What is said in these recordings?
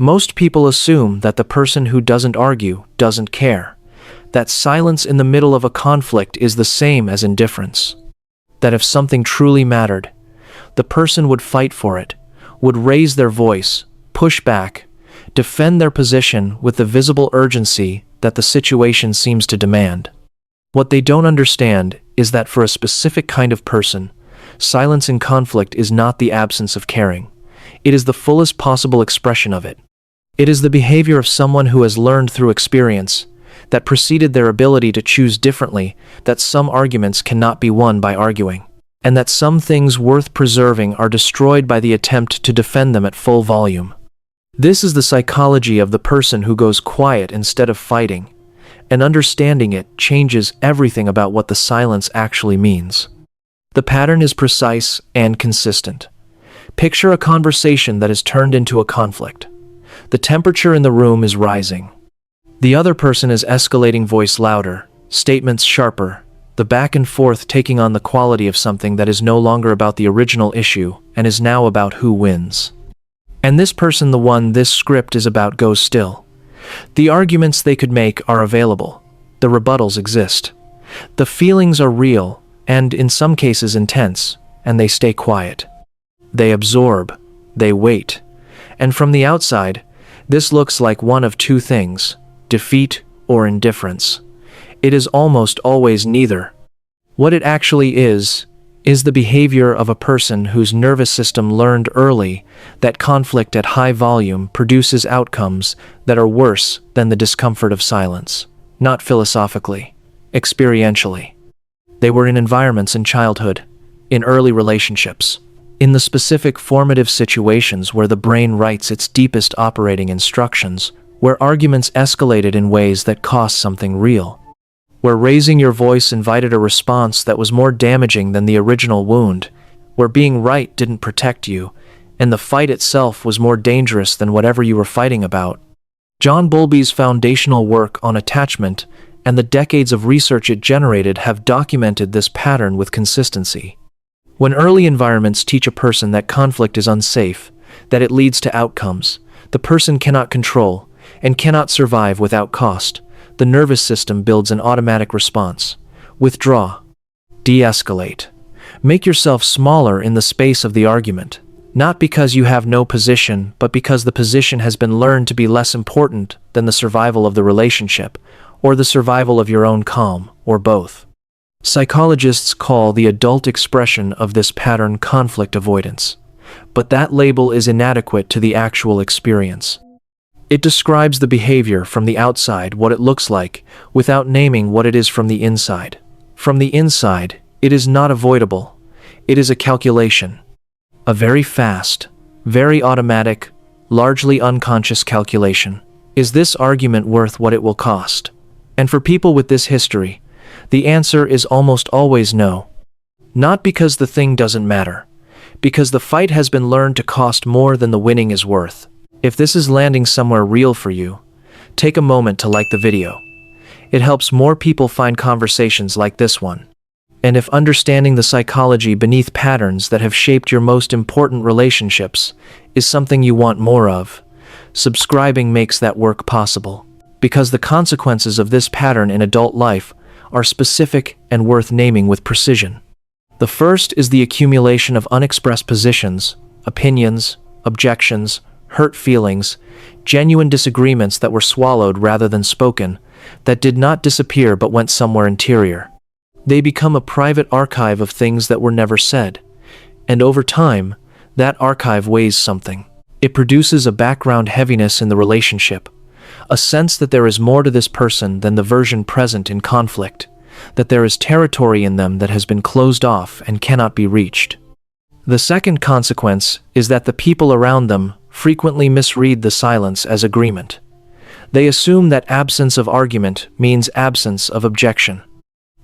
Most people assume that the person who doesn't argue doesn't care, that silence in the middle of a conflict is the same as indifference, that if something truly mattered, the person would fight for it, would raise their voice, push back, defend their position with the visible urgency that the situation seems to demand. What they don't understand is that for a specific kind of person, silence in conflict is not the absence of caring. It is the fullest possible expression of it. It is the behavior of someone who has learned through experience, that preceded their ability to choose differently, that some arguments cannot be won by arguing, and that some things worth preserving are destroyed by the attempt to defend them at full volume. This is the psychology of the person who goes quiet instead of fighting, and understanding it changes everything about what the silence actually means. The pattern is precise and consistent. Picture a conversation that has turned into a conflict. The temperature in the room is rising. The other person is escalating, voice louder, statements sharper, the back and forth taking on the quality of something that is no longer about the original issue and is now about who wins. And this person, the one this script is about, goes still. The arguments they could make are available. The rebuttals exist. The feelings are real and, in some cases, intense, and they stay quiet. They absorb. They wait. And from the outside, this looks like one of two things: defeat or indifference. It is almost always neither. What it actually is the behavior of a person whose nervous system learned early that conflict at high volume produces outcomes that are worse than the discomfort of silence. Not philosophically, experientially. They were in environments in childhood, in early relationships, in the specific formative situations where the brain writes its deepest operating instructions, where arguments escalated in ways that cost something real, where raising your voice invited a response that was more damaging than the original wound, where being right didn't protect you, and the fight itself was more dangerous than whatever you were fighting about. John Bowlby's foundational work on attachment and the decades of research it generated have documented this pattern with consistency. When early environments teach a person that conflict is unsafe, that it leads to outcomes the person cannot control and cannot survive without cost, the nervous system builds an automatic response. Withdraw. De-escalate. Make yourself smaller in the space of the argument, not because you have no position, but because the position has been learned to be less important than the survival of the relationship, or the survival of your own calm, or both. Psychologists call the adult expression of this pattern conflict avoidance, but that label is inadequate to the actual experience. It describes the behavior from the outside, what it looks like, without naming what it is from the inside. From the inside, it is not avoidable. It is a calculation. A very fast, very automatic, largely unconscious calculation. Is this argument worth what it will cost? And for people with this history, the answer is almost always no. Not because the thing doesn't matter, because the fight has been learned to cost more than the winning is worth. If this is landing somewhere real for you, take a moment to like the video. It helps more people find conversations like this one. And if understanding the psychology beneath patterns that have shaped your most important relationships is something you want more of, subscribing makes that work possible. Because the consequences of this pattern in adult life are specific and worth naming with precision. The first is the accumulation of unexpressed positions, opinions, objections, hurt feelings, genuine disagreements that were swallowed rather than spoken, that did not disappear but went somewhere interior. They become a private archive of things that were never said, and over time, that archive weighs something. It produces a background heaviness in the relationship, a sense that there is more to this person than the version present in conflict, that there is territory in them that has been closed off and cannot be reached. The second consequence is that the people around them frequently misread the silence as agreement. They assume that absence of argument means absence of objection.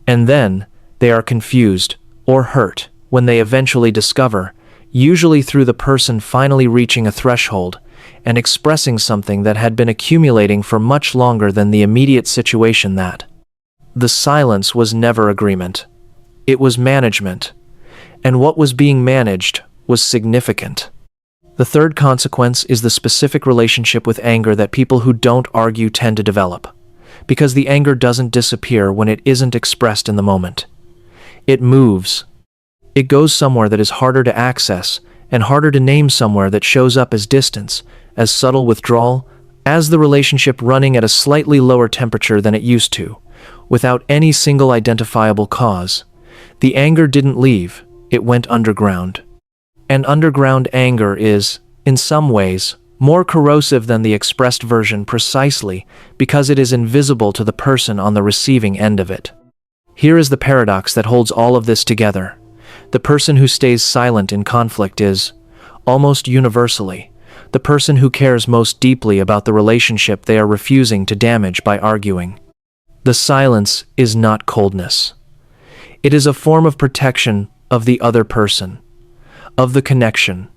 And then, they are confused or hurt when they eventually discover, usually through the person finally reaching a threshold and expressing something that had been accumulating for much longer than the immediate situation, that the silence was never agreement. It was management. And what was being managed was significant. The third consequence is the specific relationship with anger that people who don't argue tend to develop, because the anger doesn't disappear when it isn't expressed in the moment. It moves. It goes somewhere that is harder to access and harder to name, somewhere that shows up as distance, as subtle withdrawal, as the relationship running at a slightly lower temperature than it used to, without any single identifiable cause. The anger didn't leave, it went underground. And underground anger is, in some ways, more corrosive than the expressed version precisely because it is invisible to the person on the receiving end of it. Here is the paradox that holds all of this together. The person who stays silent in conflict is, almost universally, the person who cares most deeply about the relationship they are refusing to damage by arguing. The silence is not coldness. It is a form of protection of the other person, of the connection,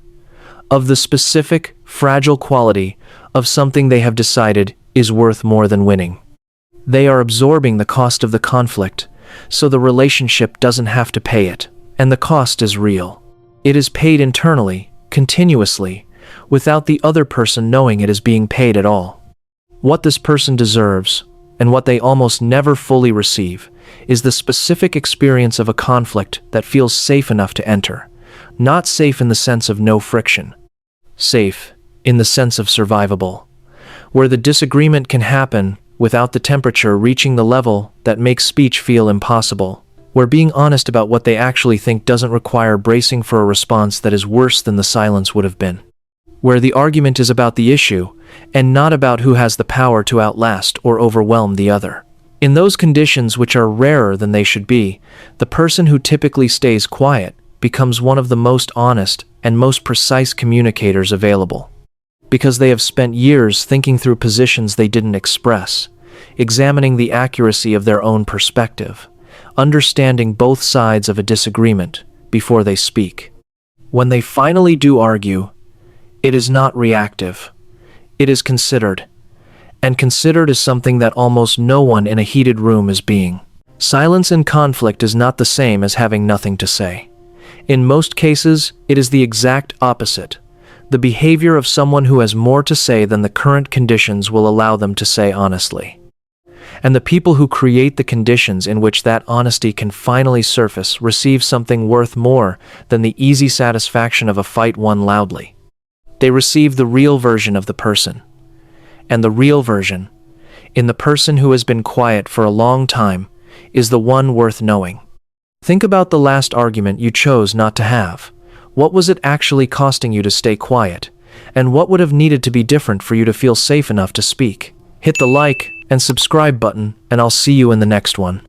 of the specific, fragile quality of something they have decided is worth more than winning. They are absorbing the cost of the conflict, so the relationship doesn't have to pay it, and the cost is real. It is paid internally, continuously, without the other person knowing it is being paid at all. What this person deserves, and what they almost never fully receive, is the specific experience of a conflict that feels safe enough to enter. Not safe in the sense of no friction. Safe in the sense of survivable, where the disagreement can happen without the temperature reaching the level that makes speech feel impossible, where being honest about what they actually think doesn't require bracing for a response that is worse than the silence would have been, where the argument is about the issue and not about who has the power to outlast or overwhelm the other. In those conditions, which are rarer than they should be, the person who typically stays quiet becomes one of the most honest and most precise communicators available, because they have spent years thinking through positions they didn't express, examining the accuracy of their own perspective, understanding both sides of a disagreement before they speak. When they finally do argue, it is not reactive. It is considered, and considered is something that almost no one in a heated room is being. Silence in conflict is not the same as having nothing to say. In most cases, it is the exact opposite. The behavior of someone who has more to say than the current conditions will allow them to say honestly. And the people who create the conditions in which that honesty can finally surface receive something worth more than the easy satisfaction of a fight won loudly. They receive the real version of the person. And the real version, in the person who has been quiet for a long time, is the one worth knowing. Think about the last argument you chose not to have. What was it actually costing you to stay quiet? And what would have needed to be different for you to feel safe enough to speak? Hit the like and subscribe button, and I'll see you in the next one.